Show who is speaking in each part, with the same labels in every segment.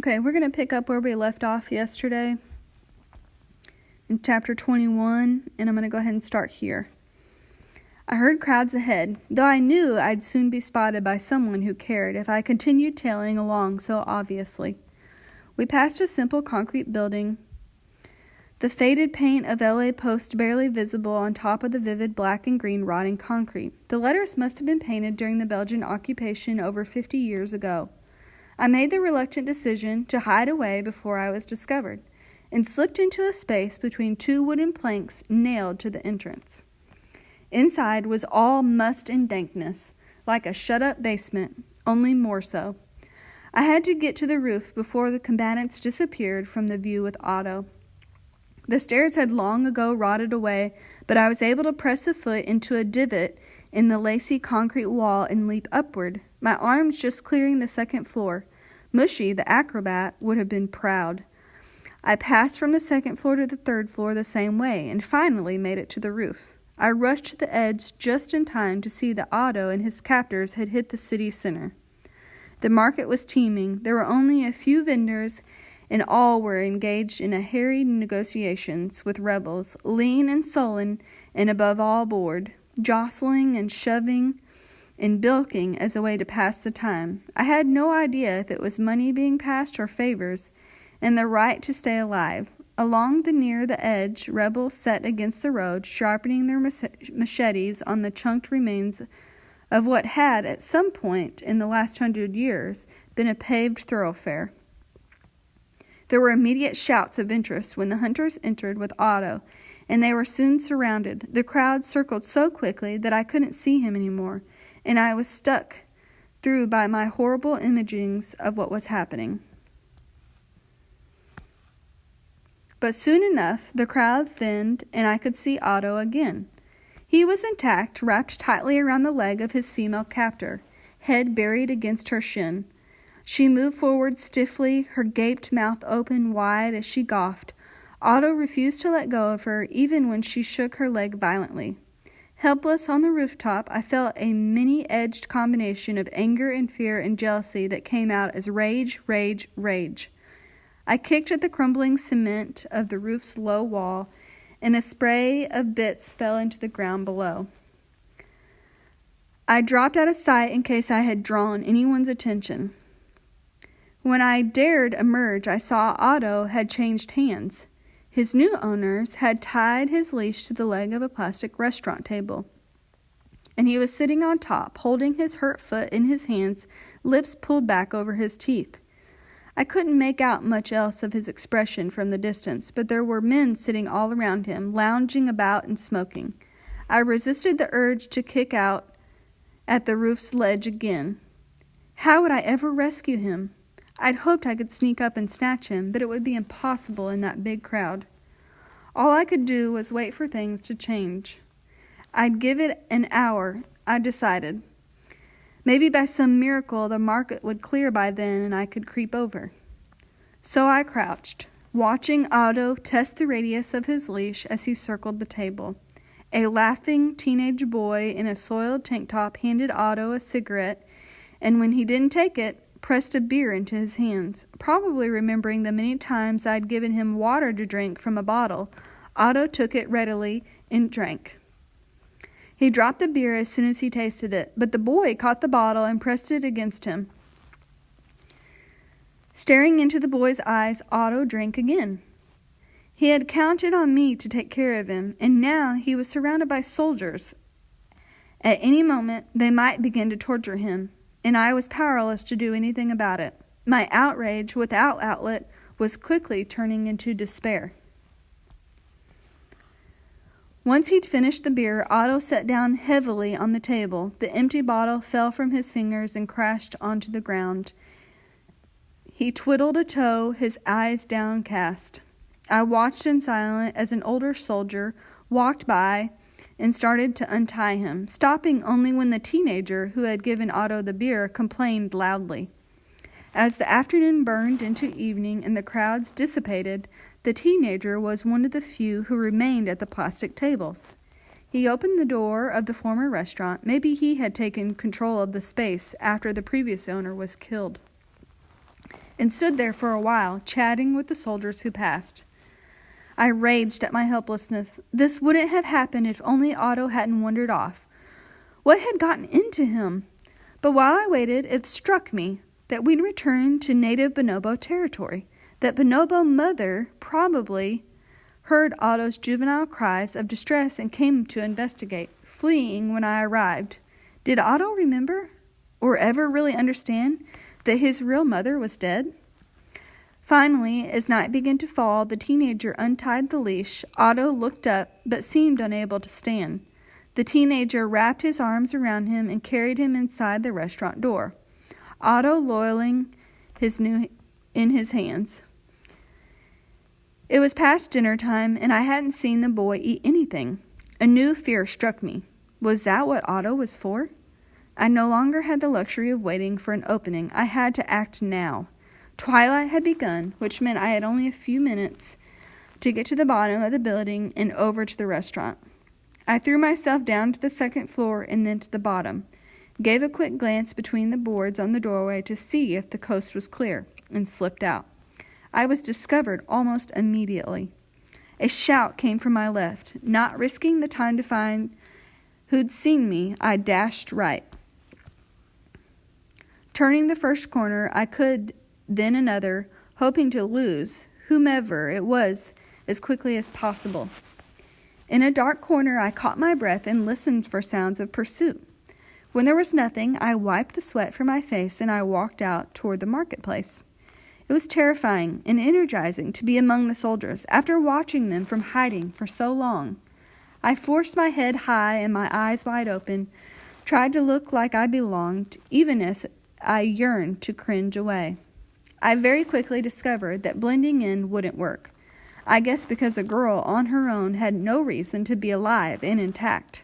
Speaker 1: Okay, we're going to pick up where we left off yesterday in chapter 21, and I'm going to go ahead and start here. I heard crowds ahead, though I knew I'd soon be spotted by someone who cared if I continued tailing along so obviously. We passed a simple concrete building, the faded paint of LA Post barely visible on top of the vivid black and green rotting concrete. The letters must have been painted during the Belgian occupation over 50 years ago. I made the reluctant decision to hide away before I was discovered, and slipped into a space between two wooden planks nailed to the entrance. Inside was all must and dankness, like a shut-up basement, only more so. I had to get to the roof before the combatants disappeared from the view with Otto. The stairs had long ago rotted away, but I was able to press a foot into a divot in the lacy concrete wall and leap upward, my arms just clearing the second floor. Mushy, the acrobat, would have been proud. I passed from the second floor to the third floor the same way, and finally made it to the roof. I rushed to the edge just in time to see that Otto and his captors had hit the city center. The market was teeming. There were only a few vendors, and all were engaged in a harried negotiations with rebels, lean and sullen, and above all bored, jostling and shoving and bilking as a way to pass the time. I had no idea if it was money being passed or favors, and the right to stay alive. Along the near the edge, rebels sat against the road, sharpening their machetes on the chunked remains of what had, at some point in the last 100 years, been a paved thoroughfare. There were immediate shouts of interest when the hunters entered with Otto, and they were soon surrounded. The crowd circled so quickly that I couldn't see him anymore, and I was stuck through by my horrible imagings of what was happening. But soon enough, the crowd thinned, and I could see Otto again. He was intact, wrapped tightly around the leg of his female captor, head buried against her shin. She moved forward stiffly, her gaped mouth open wide as she gawked. Otto refused to let go of her, even when she shook her leg violently. Helpless on the rooftop, I felt a many-edged combination of anger and fear and jealousy that came out as rage, rage, rage. I kicked at the crumbling cement of the roof's low wall, and a spray of bits fell into the ground below. I dropped out of sight in case I had drawn anyone's attention. When I dared emerge, I saw Otto had changed hands. His new owners had tied his leash to the leg of a plastic restaurant table, and he was sitting on top, holding his hurt foot in his hands, lips pulled back over his teeth. I couldn't make out much else of his expression from the distance, but there were men sitting all around him, lounging about and smoking. I resisted the urge to kick out at the roof's ledge again. How would I ever rescue him? I'd hoped I could sneak up and snatch him, but it would be impossible in that big crowd. All I could do was wait for things to change. I'd give it an hour, I decided. Maybe by some miracle the market would clear by then and I could creep over. So I crouched, watching Otto test the radius of his leash as he circled the table. A laughing teenage boy in a soiled tank top handed Otto a cigarette, and when he didn't take it, pressed a beer into his hands. Probably remembering the many times I'd given him water to drink from a bottle, Otto took it readily and drank. He dropped the beer as soon as he tasted it, but the boy caught the bottle and pressed it against him. Staring into the boy's eyes, Otto drank again. He had counted on me to take care of him, and now he was surrounded by soldiers. At any moment, they might begin to torture him, and I was powerless to do anything about it. My outrage, without outlet, was quickly turning into despair. Once he'd finished the beer, Otto sat down heavily on the table. The empty bottle fell from his fingers and crashed onto the ground. He twiddled a toe, his eyes downcast. I watched in silence as an older soldier walked by and started to untie him, stopping only when the teenager who had given Otto the beer complained loudly. As the afternoon burned into evening and the crowds dissipated, the teenager was one of the few who remained at the plastic tables. He opened the door of the former restaurant. Maybe he had taken control of the space after the previous owner was killed. and stood there for a while, chatting with the soldiers who passed. I raged at my helplessness. This wouldn't have happened if only Otto hadn't wandered off. What had gotten into him? But while I waited, it struck me that we'd returned to native bonobo territory, that bonobo mother probably heard Otto's juvenile cries of distress and came to investigate, fleeing when I arrived. Did Otto remember, or ever really understand, that his real mother was dead? Finally, as night began to fall, the teenager untied the leash. Otto looked up, but seemed unable to stand. The teenager wrapped his arms around him and carried him inside the restaurant door, Otto loiling in his hands. It was past dinner time, and I hadn't seen the boy eat anything. A new fear struck me. Was that what Otto was for? I no longer had the luxury of waiting for an opening. I had to act now. Twilight had begun, which meant I had only a few minutes to get to the bottom of the building and over to the restaurant. I threw myself down to the second floor and then to the bottom, gave a quick glance between the boards on the doorway to see if the coast was clear, and slipped out. I was discovered almost immediately. A shout came from my left. Not risking the time to find who'd seen me, I dashed right. Turning the first corner, I could, then another, hoping to lose whomever it was as quickly as possible. In a dark corner, I caught my breath and listened for sounds of pursuit. When there was nothing, I wiped the sweat from my face and I walked out toward the marketplace. It was terrifying and energizing to be among the soldiers after watching them from hiding for so long. I forced my head high and my eyes wide open, tried to look like I belonged, even as I yearned to cringe away. I very quickly discovered that blending in wouldn't work. I guess because a girl on her own had no reason to be alive and intact.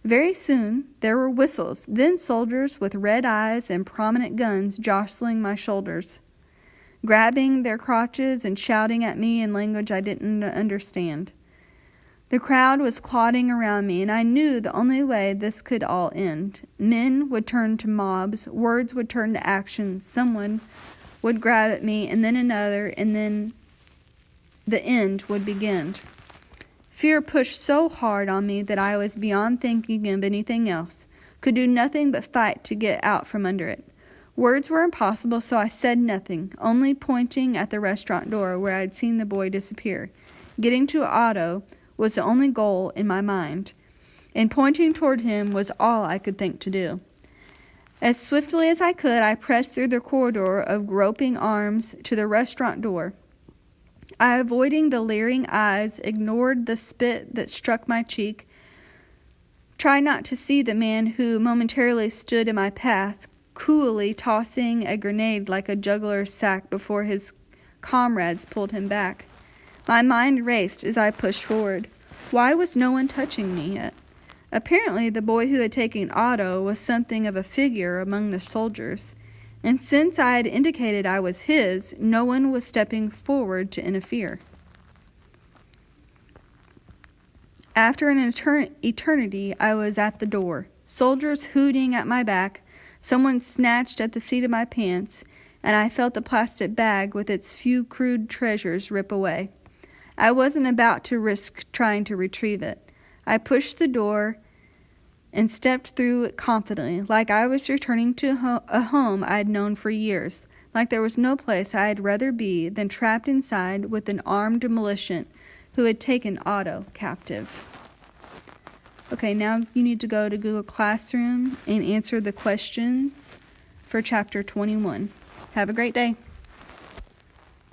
Speaker 1: Very soon there were whistles, then soldiers with red eyes and prominent guns jostling my shoulders, grabbing their crotches and shouting at me in language I didn't understand. The crowd was clotting around me, and I knew the only way this could all end. Men would turn to mobs, words would turn to action, someone would grab at me, and then another, and then the end would begin. Fear pushed so hard on me that I was beyond thinking of anything else, could do nothing but fight to get out from under it. Words were impossible, so I said nothing, only pointing at the restaurant door where I'd seen the boy disappear. Getting to Otto was the only goal in my mind, and pointing toward him was all I could think to do. As swiftly as I could, I pressed through the corridor of groping arms to the restaurant door. I, avoiding the leering eyes, ignored the spit that struck my cheek, tried not to see the man who momentarily stood in my path, coolly tossing a grenade like a juggler's sack before his comrades pulled him back. My mind raced as I pushed forward. Why was no one touching me yet? Apparently, the boy who had taken Otto was something of a figure among the soldiers, and since I had indicated I was his, no one was stepping forward to interfere. After an eternity, I was at the door, soldiers hooting at my back. Someone snatched at the seat of my pants, and I felt the plastic bag with its few crude treasures rip away. I wasn't about to risk trying to retrieve it. I pushed the door and stepped through it confidently, like I was returning to a home I had known for years, like there was no place I had rather be than trapped inside with an armed militant who had taken Otto captive. Okay, now you need to go to Google Classroom and answer the questions for Chapter 21. Have a great day.